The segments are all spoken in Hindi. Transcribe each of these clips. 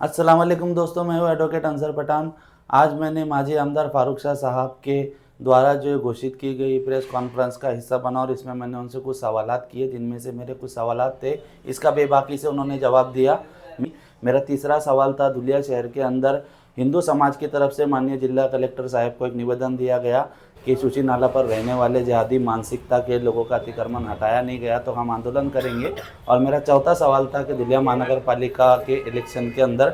अस्सलाम वालेकुम दोस्तों, मैं हूँ एडवोकेट अंसर पठान। आज मैंने माजी आमदार फारूक शाह साहब के द्वारा जो घोषित की गई प्रेस कॉन्फ्रेंस का हिस्सा बना और इसमें मैंने उनसे कुछ सवालात किए, जिनमें से मेरे कुछ सवालात थे, इसका बेबाकी से उन्होंने जवाब दिया। मेरा तीसरा सवाल था, धुलिया शहर के अंदर हिंदू समाज की तरफ से माननीय जिला कलेक्टर साहब को एक निवेदन दिया गया कि सूची नाला पर रहने वाले जिहादी मानसिकता के लोगों का अतिक्रमण हटाया नहीं गया तो हम आंदोलन करेंगे। और मेरा चौथा सवाल था कि धुलिया महानगर पालिका के इलेक्शन के अंदर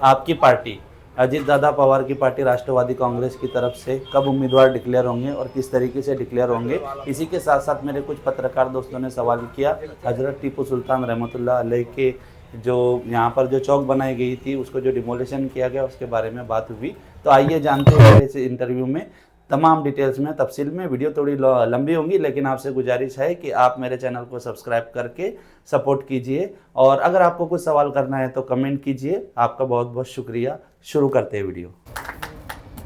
आपकी पार्टी अजीत दादा पवार की पार्टी राष्ट्रवादी कांग्रेस की तरफ से कब उम्मीदवार डिक्लेयर होंगे और किस तरीके से डिक्लेयर होंगे। इसी के साथ साथ मेरे कुछ पत्रकार दोस्तों ने सवाल किया हज़रत टीपू सुल्तान रहमतुल्लाह अलैह के जो यहाँ पर जो चौक बनाई गई थी उसको जो डिमोलिशन किया गया उसके बारे में बात हुई। तो आइए जानते हैं इस इंटरव्यू में तमाम डिटेल्स में तफसील में। वीडियो थोड़ी लंबी होंगी लेकिन आपसे गुजारिश है कि आप मेरे चैनल को सब्सक्राइब करके सपोर्ट कीजिए और अगर आपको कुछ सवाल करना है तो कमेंट कीजिए। आपका बहुत बहुत शुक्रिया। शुरू करते हैं वीडियो।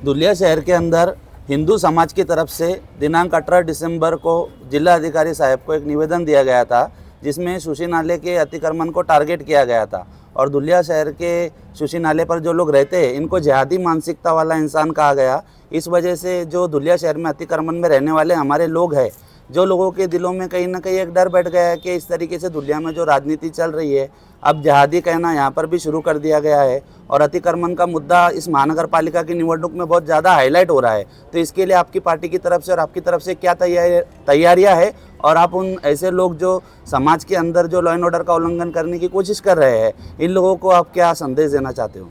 धुलिया शहर के अंदर हिंदू समाज की तरफ से दिनांक 18 दिसंबर को जिला अधिकारी साहब को एक निवेदन दिया गया था जिसमें सुशी नाले के अतिक्रमण को टारगेट किया गया था और धुलिया शहर के सुशी नाले पर जो लोग रहते हैं इनको जिहादी मानसिकता वाला इंसान कहा गया। इस वजह से जो धुलिया शहर में अतिक्रमण में रहने वाले हमारे लोग हैं, जो लोगों के दिलों में कहीं ना कहीं एक डर बैठ गया है कि इस तरीके से धुलिया में जो राजनीति चल रही है अब जिहादी कहना यहाँ पर भी शुरू कर दिया गया है और अतिक्रमण का मुद्दा इस महानगर पालिका की निवडणूक में बहुत ज़्यादा हाईलाइट हो रहा है। तो इसके लिए आपकी पार्टी की तरफ से और आपकी तरफ से क्या तैयारियाँ है और आप उन ऐसे लोग जो समाज के अंदर जो लॉ एंड ऑर्डर का उल्लंघन करने की कोशिश कर रहे हैं इन लोगों को आप क्या संदेश देना चाहते हो?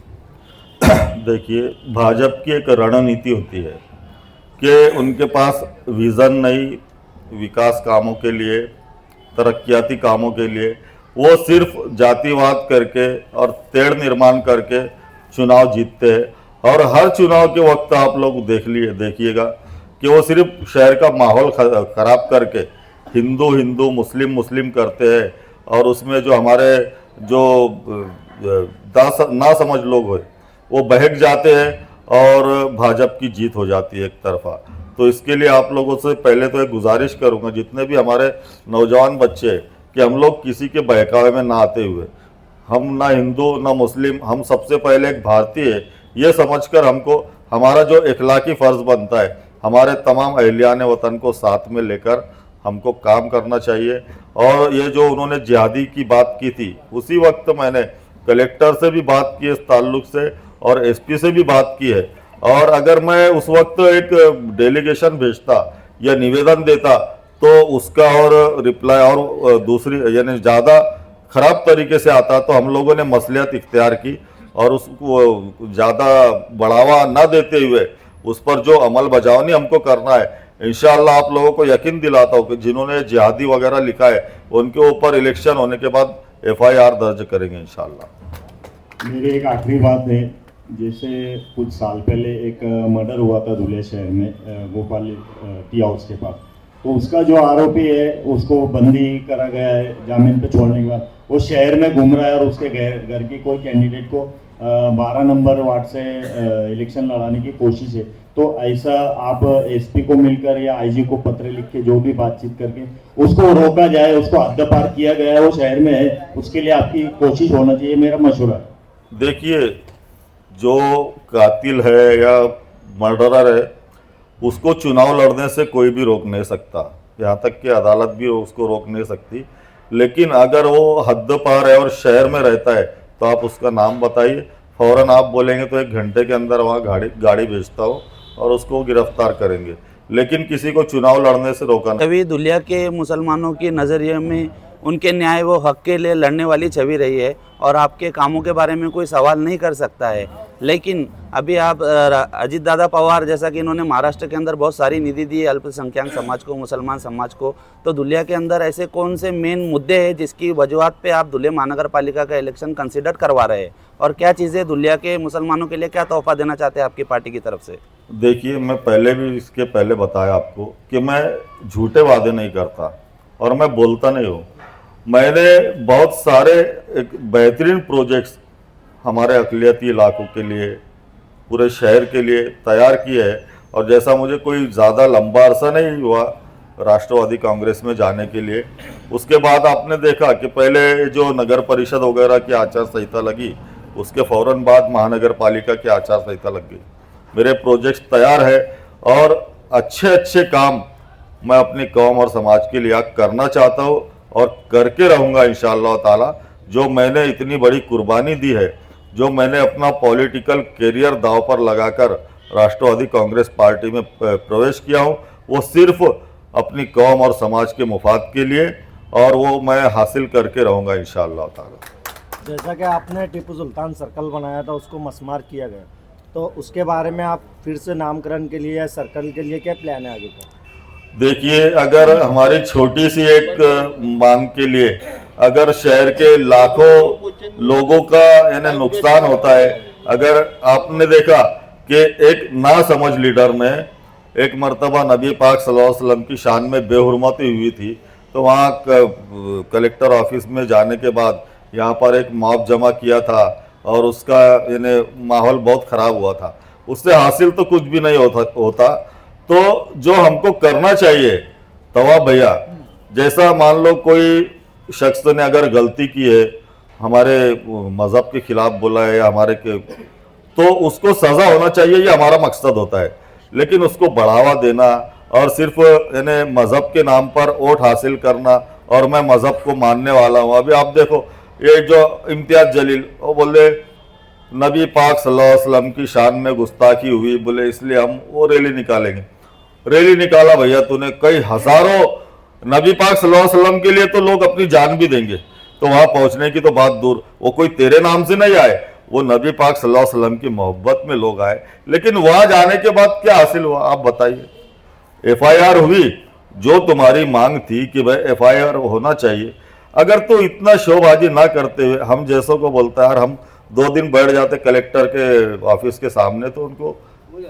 देखिए, भाजपा की एक रणनीति होती है कि उनके पास विज़न नहीं, विकास कामों के लिए, तरक्याती कामों के लिए वो सिर्फ जातिवाद करके और तेड़ निर्माण करके चुनाव जीतते हैं। और हर चुनाव के वक्त आप लोग देखिएगा कि वो सिर्फ शहर का माहौल ख़राब करके हिंदू हिंदू मुस्लिम मुस्लिम करते हैं और उसमें जो हमारे जो ना समझ लोग हुए वो बहक जाते हैं और भाजपा की जीत हो जाती है एक तरफा। तो इसके लिए आप लोगों से पहले तो एक गुजारिश करूंगा, जितने भी हमारे नौजवान बच्चे हैं, कि हम लोग किसी के बहकावे में ना आते हुए, हम ना हिंदू ना मुस्लिम, हम सबसे पहले एक भारतीय ये समझकर हमको हमारा जो इखलाकी फ़र्ज़ बनता है हमारे तमाम अहलियान वतन को साथ में लेकर हमको काम करना चाहिए। और ये जो उन्होंने जिहादी की बात की थी उसी वक्त मैंने कलेक्टर से भी बात की इस ताल्लुक से और एसपी से भी बात की है। और अगर मैं उस वक्त एक डेलीगेशन भेजता या निवेदन देता तो उसका और रिप्लाई और दूसरी यानी ज़्यादा ख़राब तरीके से आता, तो हम लोगों ने मसलियत इख्तियार की और उसको ज़्यादा बढ़ावा न देते हुए उस पर जो अमल बजावनी हमको करना है, इंशाअल्लाह आप लोगों को यकीन दिलाता हूँ कि जिन्होंने जिहादी वगैरह लिखा है उनके ऊपर इलेक्शन होने के बाद FIR दर्ज करेंगे इंशाअल्लाह। मेरी एक आखिरी बात है, जैसे कुछ साल पहले एक मर्डर हुआ था धुलिया शहर में गोपाल टी हाउस के पास, तो उसका जो आरोपी है उसको बंदी करा गया है जामीन पे छोड़ने के बाद। वो शहर में घूम रहा है और उसके घर की कोई कैंडिडेट को 12 नंबर वार्ड से इलेक्शन लड़ाने की कोशिश है। तो ऐसा आप SP को मिलकर या IG को पत्र लिख के जो भी बातचीत करके उसको रोका जाए, उसको हद पार किया गया है, वो शहर में है, उसके लिए आपकी कोशिश होना चाहिए, मेरा मशवरा है। देखिए, जो कातिल है या मर्डरर है उसको चुनाव लड़ने से कोई भी रोक नहीं सकता, यहाँ तक कि अदालत भी उसको रोक नहीं सकती। लेकिन अगर वो हद पार है और शहर में रहता है तो आप उसका नाम बताइए, फ़ौरन आप बोलेंगे तो 1 घंटे के अंदर वहाँ गाड़ी भेजता हो और उसको गिरफ्तार करेंगे। लेकिन किसी को चुनाव लड़ने से रोका नहीं। कभी धुलिया के मुसलमानों के नज़रिए में उनके न्याय वो हक के लिए लड़ने वाली छवि रही है और आपके कामों के बारे में कोई सवाल नहीं कर सकता है। लेकिन अभी आप अजीत दादा पवार जैसा कि इन्होंने महाराष्ट्र के अंदर बहुत सारी निधि दी है अल्पसंख्यक समाज को, मुसलमान समाज को, तो धुलिया के अंदर ऐसे कौन से मेन मुद्दे हैं जिसकी वजूहत पे आप धुलिया महानगर पालिका का इलेक्शन कंसिडर करवा रहे हैं और क्या चीज़ें धुलिया के मुसलमानों के लिए क्या तोहफा देना चाहते हैं आपकी पार्टी की तरफ से? देखिए, मैं पहले भी इसके पहले बताया आपको कि मैं झूठे वादे नहीं करता और मैं बोलता नहीं हूँ। मैंने बहुत सारे एक बेहतरीन प्रोजेक्ट्स हमारे अक़लियती इलाकों के लिए, पूरे शहर के लिए तैयार किए हैं। और जैसा मुझे कोई ज़्यादा लंबा अरसा नहीं हुआ राष्ट्रवादी कांग्रेस में जाने के लिए, उसके बाद आपने देखा कि पहले जो नगर परिषद वगैरह की आचार संहिता लगी उसके फौरन बाद महानगर पालिका की आचार संहिता लग गई। मेरे प्रोजेक्ट्स तैयार है और अच्छे अच्छे काम मैं अपनी कौम और समाज के लिए करना चाहता हूँ और करके रहूँगा इंशाअल्लाह ताला। जो मैंने इतनी बड़ी कुर्बानी दी है, जो मैंने अपना पॉलिटिकल करियर दांव पर लगाकर राष्ट्रवादी कांग्रेस पार्टी में प्रवेश किया हूँ, वो सिर्फ अपनी कौम और समाज के मुफाद के लिए, और वो मैं हासिल करके रहूँगा इंशाअल्लाह ताला। जैसा कि आपने टीपू सुल्तान सर्कल बनाया था, उसको मस्मार किया गया, तो उसके बारे में आप फिर से नामकरण के लिए या सर्कल के लिए क्या प्लान है आगे का? देखिए, अगर हमारी छोटी सी एक मांग के लिए अगर शहर के लाखों लोगों का यानी नुकसान होता है, अगर आपने देखा कि एक नासमझ लीडर ने एक मर्तबा नबी पाक सल्लल्लाहु अलैहि वसल्लम की शान में बेहुरमती हुई थी, तो वहाँ कलेक्टर ऑफिस में जाने के बाद यहाँ पर एक मॉब जमा किया था और उसका यानी माहौल बहुत ख़राब हुआ था। उससे हासिल तो कुछ भी नहीं होता। तो जो हमको करना चाहिए, तवाब भैया जैसा मान लो कोई शख्स ने अगर गलती की है, हमारे मज़हब के खिलाफ बोला है या हमारे के, तो उसको सज़ा होना चाहिए, ये हमारा मकसद होता है। लेकिन उसको बढ़ावा देना और सिर्फ यानी मज़हब के नाम पर वोट हासिल करना, और मैं मज़हब को मानने वाला हूँ। अभी आप देखो, ये जो इम्तियाज़ जलील वो बोले नबी पाक सल्लल्लाहु अलैहि वसल्लम की शान में गुस्ताखी हुई, बोले इसलिए हम वो रैली निकालेंगे। रैली निकाला भैया तूने, कई हज़ारों नबी पाक सल्लल्लाहु अलैहि वसल्लम के लिए तो लोग अपनी जान भी देंगे, तो वहाँ पहुँचने की तो बात दूर, वो कोई तेरे नाम से नहीं आए, वो नबी पाक सल्लल्लाहु अलैहि वसल्लम की मोहब्बत में लोग आए। लेकिन वहाँ जाने के बाद क्या हासिल हुआ आप बताइए? FIR हुई, जो तुम्हारी मांग थी कि भाई FIR होना चाहिए। अगर तो इतना शोबाजी ना करते हुए हम जैसों को बोलता है, यार हम 2 दिन बैठ जाते कलेक्टर के ऑफिस के सामने तो उनको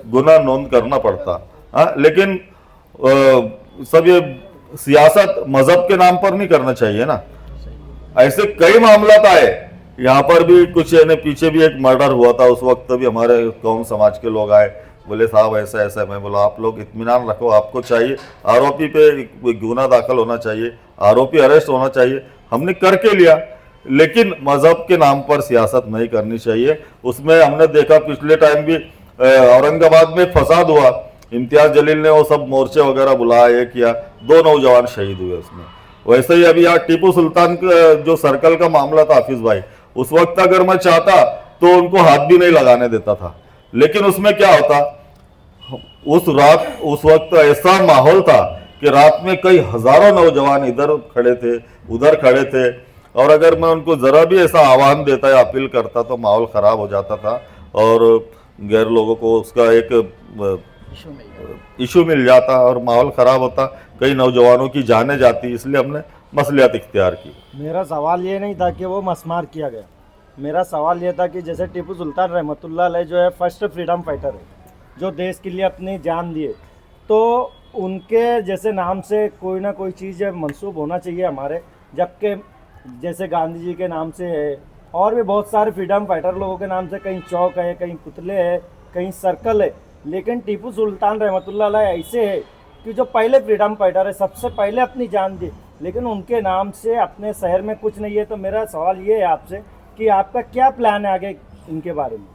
गुनाह नोंद करना पड़ता। हाँ, लेकिन सब ये सियासत मजहब के नाम पर नहीं करना चाहिए ना। ऐसे कई मामला आए, यहाँ पर भी कुछ यानी पीछे भी एक मर्डर हुआ था, उस वक्त भी हमारे कौम समाज के लोग आए, बोले साहब ऐसा ऐसा। मैं बोला आप लोग इत्मीनान रखो, आपको चाहिए आरोपी पे गुना दाखिल होना चाहिए, आरोपी अरेस्ट होना चाहिए, हमने करके लिया। लेकिन मजहब के नाम पर सियासत नहीं करनी चाहिए। उसमें हमने देखा पिछले टाइम भी औरंगाबाद में फसाद हुआ, इम्तियाज जलील ने वो सब मोर्चे वगैरह बुलाया, ये किया, 2 नौजवान शहीद हुए उसमें। वैसे ही अभी यहाँ टीपू सुल्तान का जो सर्कल का मामला था हाफिज भाई, उस वक्त अगर मैं चाहता तो उनको हाथ भी नहीं लगाने देता था। लेकिन उसमें क्या होता, उस वक्त ऐसा माहौल था कि रात में कई हजारों नौजवान इधर खड़े थे उधर खड़े थे, और अगर मैं उनको जरा भी ऐसा आह्वान देता या अपील करता तो माहौल खराब हो जाता था और गैर लोगों को उसका एक इशू मिल जाता और माहौल खराब होता, कई नौजवानों की जानें जाती। इसलिए हमने मसलियत इख्तियार की। मेरा सवाल ये नहीं था कि वो मस्मार किया गया, मेरा सवाल ये था कि जैसे टीपू सुल्तान रहमतुल्लाह अलैह जो है फर्स्ट फ्रीडम फाइटर है, जो देश के लिए अपनी जान दिए, तो उनके जैसे नाम से कोई ना कोई चीज़ मंसूब होना चाहिए हमारे। जबकि जैसे गांधी जी के नाम से है, और भी बहुत सारे फ्रीडम फाइटर लोगों के नाम से, कहीं चौक है, कहीं पुतले है, कहीं सर्कल है, लेकिन टीपू सुल्तान रहमतुल्लाह अलैह ऐसे है कि जो पहले फ्रीडम फाइटर है, सबसे पहले अपनी जान दी, लेकिन उनके नाम से अपने शहर में कुछ नहीं है। तो मेरा सवाल ये है आपसे कि आपका क्या प्लान है आगे इनके बारे में?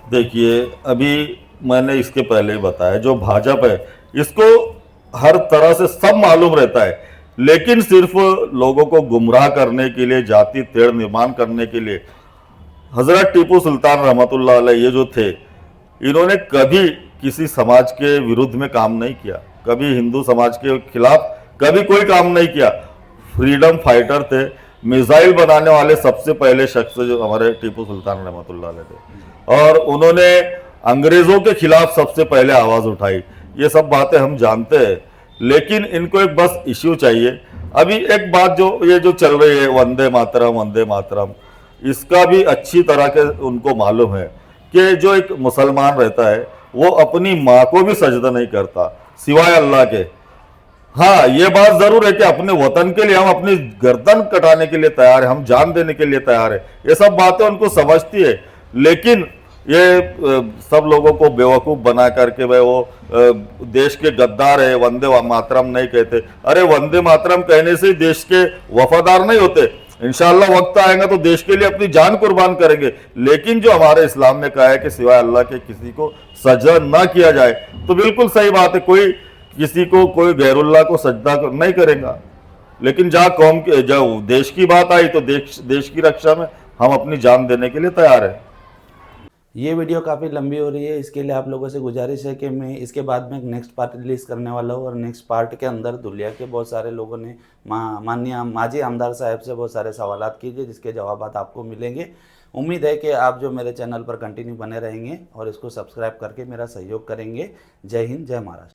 देखिए, अभी मैंने इसके पहले ही बताया, जो भाजपा है इसको हर तरह से सब मालूम रहता है, लेकिन सिर्फ लोगों को गुमराह करने के लिए, जाति तेड़ निर्माण करने के लिए हजरत टीपू सुल्तान रहमतुल्लाह अलैह ये जो थे, इन्होंने कभी किसी समाज के विरुद्ध में काम नहीं किया, कभी हिंदू समाज के खिलाफ कभी कोई काम नहीं किया। फ्रीडम फाइटर थे, मिसाइल बनाने वाले सबसे पहले शख्स जो हमारे टीपू सुल्तान रहमतुल्लाह अलैह थे, और उन्होंने अंग्रेजों के खिलाफ सबसे पहले आवाज उठाई। ये सब बातें हम जानते हैं, लेकिन इनको एक बस इश्यू चाहिए। अभी एक बात जो ये जो चल रही है वंदे मातरम, इसका भी अच्छी तरह के उनको मालूम है कि जो एक मुसलमान रहता है वो अपनी माँ को भी सजदा नहीं करता सिवाय अल्लाह के। हाँ, ये बात जरूर है कि अपने वतन के लिए हम अपनी गर्दन कटाने के लिए तैयार है, हम जान देने के लिए तैयार है, ये सब बातें उनको समझती है। लेकिन ये सब लोगों को बेवकूफ़ बना करके भाई वो देश के गद्दार है, वंदे मातरम नहीं कहते। अरे वंदे मातरम कहने से देश के वफादार नहीं होते, इंशाअल्लाह वक्त आएगा तो देश के लिए अपनी जान कुर्बान करेंगे, लेकिन जो हमारे इस्लाम में कहा है कि सिवाय अल्लाह के किसी को सजदा ना किया जाए, तो बिल्कुल सही बात है, कोई किसी को कोई गैरुल्लाह को सजदा नहीं करेगा। लेकिन जहाँ कौम के जब देश की बात आई तो देश की रक्षा में हम अपनी जान देने के लिए तैयार हैं। ये वीडियो काफ़ी लंबी हो रही है, इसके लिए आप लोगों से गुजारिश है कि मैं इसके बाद में एक नेक्स्ट पार्ट रिलीज़ करने वाला हूँ, और नेक्स्ट पार्ट के अंदर दुलिया के बहुत सारे लोगों ने माननीय माजी आमदार साहब से बहुत सारे सवालात कीजिए, जिसके जवाब आपको मिलेंगे। उम्मीद है कि आप जो मेरे चैनल पर कंटिन्यू बने रहेंगे और इसको सब्सक्राइब करके मेरा सहयोग करेंगे। जय हिंद, जय महाराष्ट्र।